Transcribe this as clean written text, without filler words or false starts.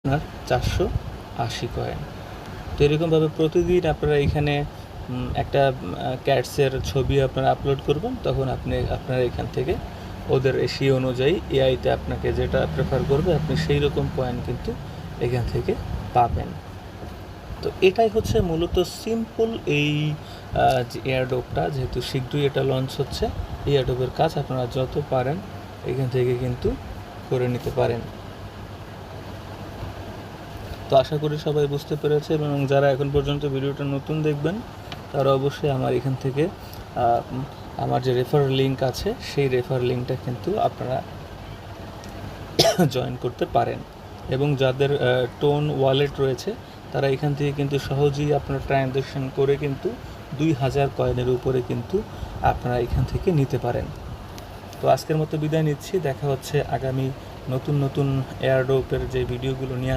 আপনার 480 কয়েন। তো এরকমভাবে প্রতিদিন আপনারা এখানে একটা ক্যাটসের ছবি আপনারা আপলোড করবেন, তখন আপনারা এখান থেকে ওদের সেই অনুযায়ী এআইতে আপনাকে যেটা প্রেফার করবে আপনি সেই রকম পয়েন্ট কিন্তু এখান থেকে পাবেন। তো এটাই হচ্ছে মূলত সিম্পল এই যে এয়ারড্রপটা, যেহেতু শীঘ্রই এটা লঞ্চ হচ্ছে, এই এয়ারড্রপের কাজ আপনারা যত পারেন এখান থেকে কিন্তু করে নিতে পারেন। তো আশা করি সবাই বুঝতে পেরেছে, এবং যারা এখন পর্যন্ত ভিডিওটা নতুন দেখবেন তারা অবশ্যই আমার এখান থেকে আমার যে রেফার লিঙ্ক আছে সেই রেফার লিঙ্কটা কিন্তু আপনারা জয়েন করতে পারেন। এবং যাদের টোন ওয়ালেট রয়েছে তারা এখান থেকে কিন্তু সহজেই আপনারা ট্রানজ্যাকশন করে কিন্তু 2000 কয়েনের উপরে কিন্তু আপনারা এখান থেকে নিতে পারেন। তো আজকের মতো বিদায় নিচ্ছি, দেখা হচ্ছে আগামী নতুন এয়ারড্রপের যে ভিডিওগুলো নিয়ে